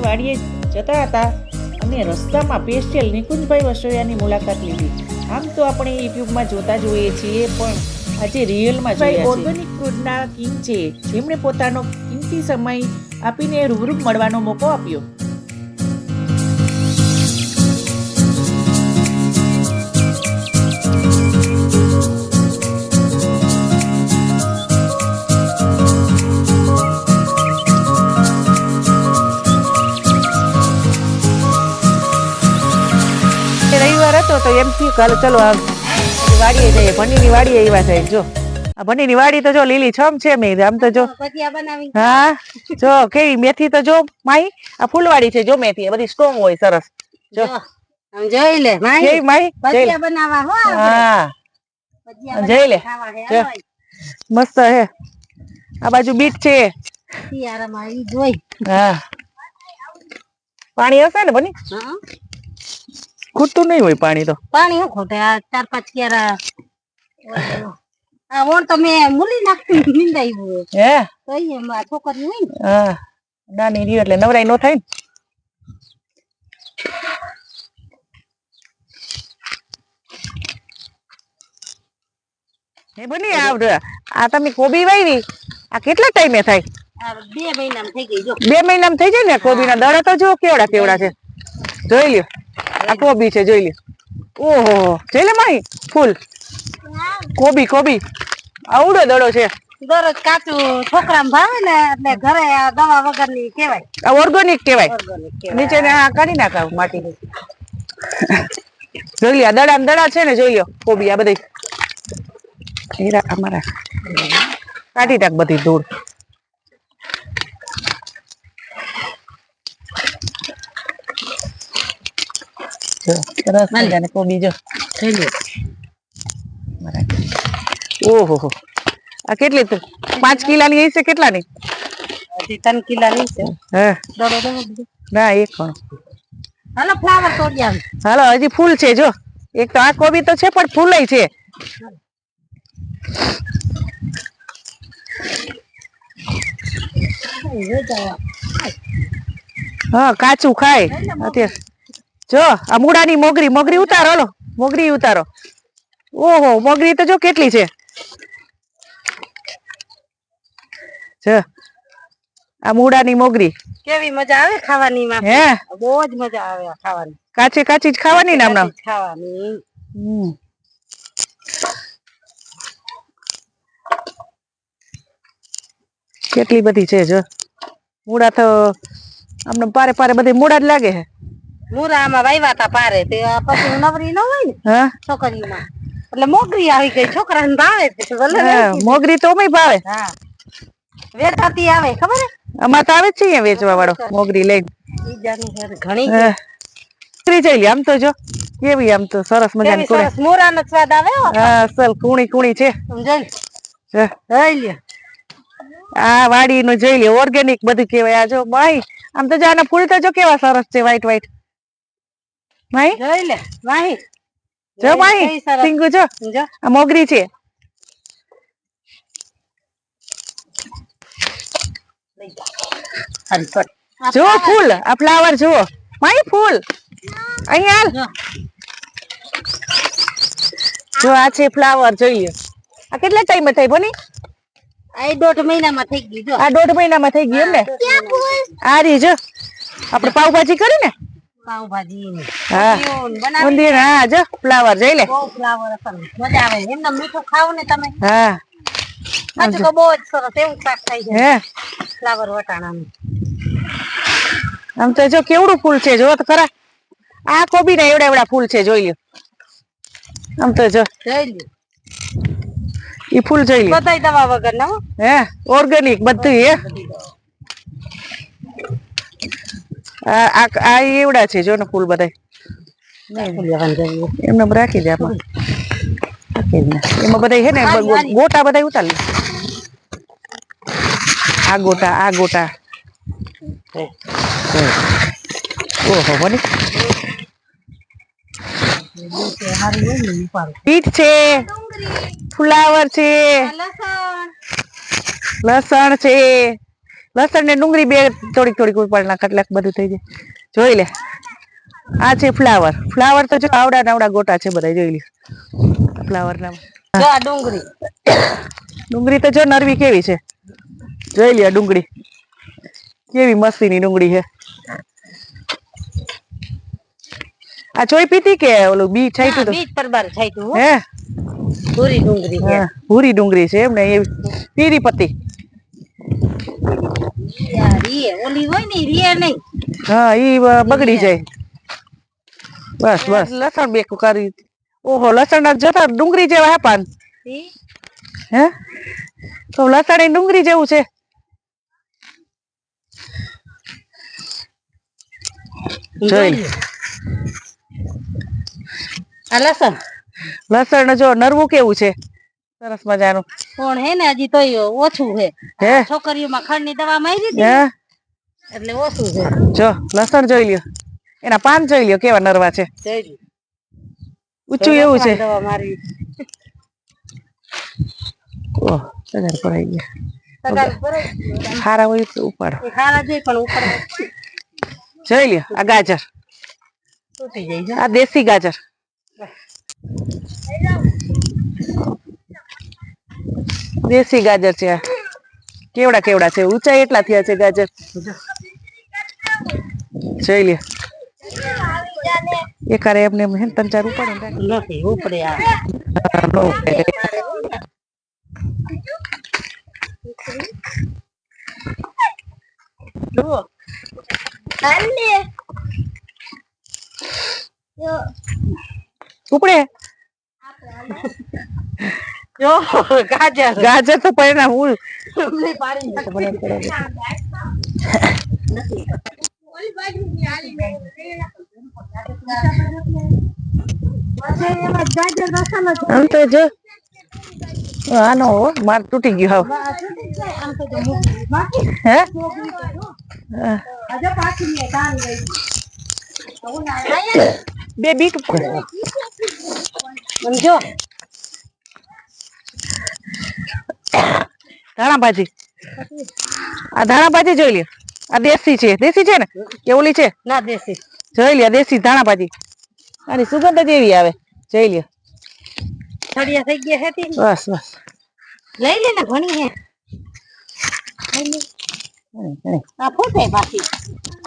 વાડીએ જતા હતા અને રસ્તામાં પેસ્ટેલ નિકુંજભાઈ વસોયાની મુલાકાત લીધી. આમ તો આપણે યુટ્યુબમાં જોતા જોઈએ છીએ, પણ આજે રિયલમાં જોયા છે. ઓર્ગેનિક ફૂડના કિંગ છે, જેમણે પોતાનો કિંમતી સમય આપીને રૂબરૂ મળવાનો મોકો આપ્યો. રવિવાર હતો તો એમ થયું કાલે ચલો વાડીએ જઈએ. ભંડીની વાડીએ આવ્યા છે. જો આ ભંડીની વાડી તો જો લીલી છમ છે. મેં આમ તો જો હા જો કેવી મેથી તો જો માહી આ ફૂલવાડી છે. જો મેથી બધી સ્ટ્રોંગ હોય સરસ. જો જોઈ લે માહી માહી ભજીયા બનાવવા હો. હા જોઈ લે મસ્ત હે. આ બાજુ બીટ છે. હા પાણી હશે ને બની ખૂટતું નહીં હોય પાણી તો. પાણી શું ખોટે આ 4-5 ક્યારા આ ઓણ તો મેં મૂલી નાખી નીંદાયું હે તો એમાં છોકરી હોય ને. હા નાની રહ્યો એટલે નવરાઈ નો થાય ને. બની આ તમે કોબી વાવી આ કેટલા ટાઈમે થાય? 2 મહિનામાં થઈ ગઈ. જો 2 મહિનામાં થઈ જાય ને. કોબી ના દડા તો જો કેવડા કેવડા છે. જોઈ લ્યો આ કોબી છે. જોઈ લ્યો. ઓહો જોઈ લે માહી ફૂલ કોબી કોબી આવડો દડો છે. દરરોજ કાચું છોકરાને ભાવે ને એટલે ઘરે આ દવા વગર ની કેવાય. આ ઓર્ગેનિક કેવાય. નીચે ને આ કાઢી નાખાવ માટી. જોઈ લ્યો દડા દડા છે ને. જોઈ લ્યો કોબી આ બધી અમારા કાઢી નાખ બધી ધૂળ. સરસ મજાને કોબી જો. ઓહો આ કેટલી 5 કિલાની હશે? કેટલાની? 3 કિલાની છે. હે ના એક પણ. હાલો ફ્લાવર તોડી આવ. હાલો હજી ફૂલ છે. જો એક તો આ કોબી તો છે પણ ફૂલય છે. હા કાચું ખાય અત્યારે. જો આ મૂળાની મોગરી મોગરી ઉતારો. હાલો મોગરી ઉતારો. ઓહો મોગરી તો જો કેટલી છે. આ મૂળાની મોગરી કેવી મજા આવે ખાવાની માં. હે બહુ જ મજા આવે ખાવાની. કાચી કાચી જ ખાવાની ને આમના ખાવાની. કેટલી બધી છે. જો મૂળા તો આમને પારે પારે બધી મૂળા જ લાગે છે. મૂળા આમાં વાવ્યા તા પારે તે પછી નવરી ન હોય ને છોકરીઓમાં એટલે મોગરી આવી ગઈ. છોકરાને ભાવે મોગરી તો અમે ભાવે. હા વેચાતી આવે ખબર હે. અમાર તો આવે જ છે વેચવા વાળો મોગરી લઈને. ઘણી છે આમ તો જો કેવી આમ તો સરસ મજાની સરસ મોરાનો સ્વાદ આવે. હા અસલ કુણી કુણી છે. સમજાય લે આ વાડી નું જોઈ લે ઓર્ગેનિક બધું કેવાય. આ જો માહી આમ તો જો આના ફૂલ તો જો કેવા સરસ છે. વ્હાઈટ વ્હાઈટ માહી જોઈ લે માહી. જો માહી સિંગુ જો આ મોગરી છે. જો ફૂલ આ ફ્લાવર જુઓ માહી ફૂલ અહીંયા જો આ છે ફ્લાવર. જોઈ લ્યો આ કેટલા ટાઈમે થાય બની? આ 1.5 મહિનામાં થઈ ગઈ. જો આ 1.5 મહિનામાં થઈ ગઈ એમ ને. આ રી જો આપણે પાવભાજી કરી ને પાવભાજી. હા ઊંધી હા જો ફ્લાવર જોઈ લે. ફ્લાવર મજા આવે એમને મીઠું ખાવ ને તમે. હા સાચું તો બહુ જ સરસ એવું શાક થાય છે. હે ફ્લાવર વટાણાનું. આમ તો જો કેવડું ફૂલ છે. જો તો ખરા આ કોબી ના એવડા એવડા ફૂલ છે. જોઈ લ્યો આમ તો જો જોઈ લ્યો ઈ ફૂલ જોઈ લ્યો. બધાય દવા વગર ના હે ઓર્ગેનિક બધું હે. આ એવડા છે. જો ને ફૂલ બધાય એમને રાખી દે. આમાં એમાં બધા હે ને ગોટા બધા ઉતારી લે. આ ગોટા આ ગોટા. ઓહો બની બીટ છે. ફુલાવર છે. લસણ છે. લસણ ને ડુંગળી બે થોડીક થોડીક ઉપાડ નાખ એટલે બધું થઈ જાય. જોઈ લે આ છે ફ્લાવર. ફ્લાવર તો જો આવડા નાવડા ગોટા છે બધા. જોઈ લે ફ્લાવર ના. જો આ ડુંગળી ડુંગળી તો જો નરવી કેવી છે. જોઈ લે ડુંગળી કેવી મસ્તીની ડુંગળી છે. આ ચોઈ પીતી કે ઓલું બી છાઈતું તો? બીજ પરબાર છાઈતું હે ભૂરી ડુંગળી છે. ભૂરી ડુંગળી છે એમ ને એ પીરી પત્તી. ઓલી હોય ને રીએ નહીં. હા ઈ બગડી જાય. બસ બસ લસણ બે કરી. ઓહો લસણ ના જતા ડુંગળી જેવા હે પાન. હે તો લસણ એ ડુંગળી જેવું છે. જોઈ આ લસણ લસણ જો નરવું કેવું છે. સરસ મજાનું. કોણ હે ને હજી તોય ઓછું છે. હે છોકરીઓમાં ખંડ ની દવા મારી હતી હે એટલે ઓછું છે. જો લસણ જોઈ લ્યો. એના પાન જોઈ લ્યો કેવા નરવા છે. ઊંચું એવું છે. દવા મારી ઓહ સગાર પડાઈ ગયા. ખારા હોય તો ઉપાડ. ખારા જે પણ ઉપર જોઈ લ્યો આ ગાજર. તૂટી જાય. આ દેશી ગાજર. દેશી ગાજર છે. કેવડા કેવડા છે. ઊંચા એટલા થયા છે ગાજર. જોઈ લે એકારે એમને એમ હેન ત્રણ ચાર ઉપાડે નથી ઉપડે આ ઉપડે જો ગાજર ગાજર તો પરિણામ હું આમ તો જો આનો માર તૂટી ગયો હે બે બીટ જો ધાણા ભાજી. આ ધાણા ભાજી જોઈ લે. આ દેશી છે. દેશી છે ને કે ઓલી છે? ના દેશી. જોઈ લે દેશી ધાણા ભાજી. આની સુગંધ જ એવી આવે. જોઈ લે થડિયા થઈ ગયા હેતી. બસ બસ લઈ લે ને ઘણી હે. આ ફોટે બાકી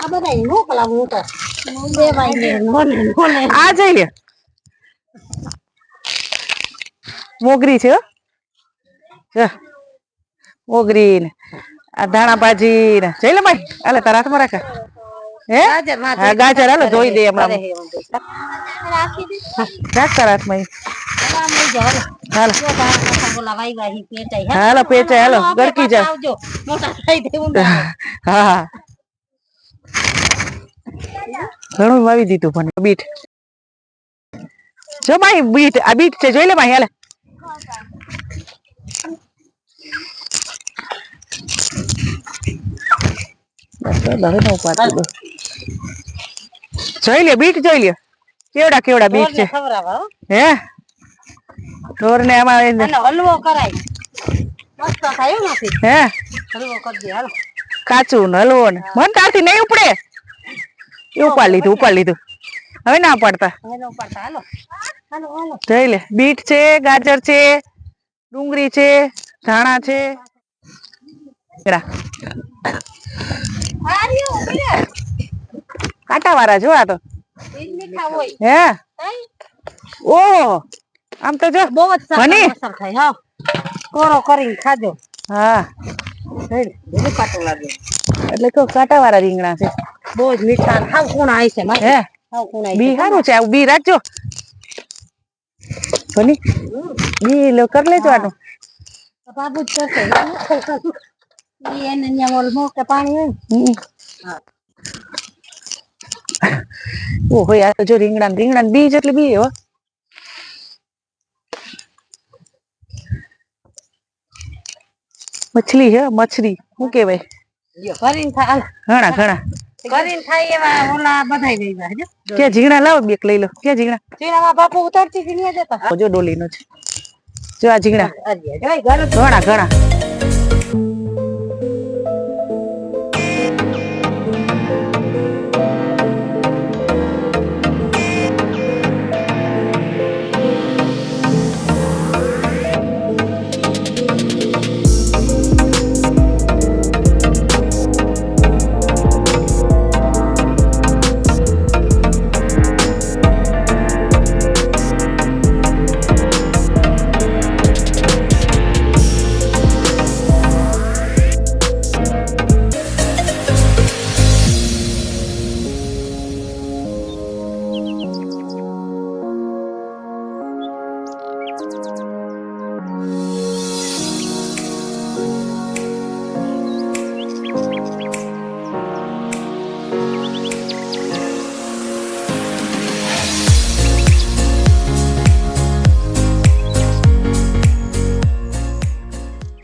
આ બધા મોકલાવું તો દેવાય ને મને આ જોઈ લે મોગરી છે. મોગરી ને આ ધાણા ભાજી ને જોઈ લે ભાઈ. હાલે તારા હાથમાં રાખે હે હા ગાજર. હાલો ધોઈ દે હમણાં. રાખ તારા હાથમાં. હાલો પેચાય. હાલો ગડકી જાવ. હા ઘણું વાવી દીધું પણ બીટ જો ભાઈ બીટ આ બીટ છે. જોઈ લે ભાઈ. હાલે જોઈ લે બીટ જોઈ લે કેવડા કેવડા બીટ છે. હે ઢોર ને આમાં હલવો કરાય મસ્ત થાય નથી. હે હલવો કરી દે. હાલો કાચું ને હલવો ને મન તારથી નહીં ઉપડે. એ ઉપાડ લીધું ઉપાડ લીધું. હવે ના પાડતા. હાલો હાલો હાલો જોઈ લે બીટ છે ગાજર છે ડુંગળી છે ધાણા છે. કાંટા વાળા જો આ તો હે ઓહો આમ તો જો બહુ જ અસર થાય. હા કોરો કરીને ખાજો. હા કાટું લાગે એટલે તો કાંટા વાળા રીંગણા છે. બહુ જ મીઠા હાવ કુણા આવી છે. હે બી સારું છે. બી રાખજો બની બી લો કરી લેજો આનું. બાબુ જ કરશે એને ત્યાં મોટે પાણી હોય. ઓહો આ તો જો રીંગણા રીંગણા બી જેટલી બી હો. મછલી હે મછલી શું કેવાય? કરીને થાય ઘણા ઘણા કરીને થાય એવા ઓલા બધાય લઈ જાય. ક્યાં ઝીણા લાવો બેક લઈ લો. ક્યાં ઝીણા? ઝીણામાં બાપુ ઉતારતી જ નહીં દેતા. જો ડોલી નો છે. જો આ ઝીણા ઘણા ઘણા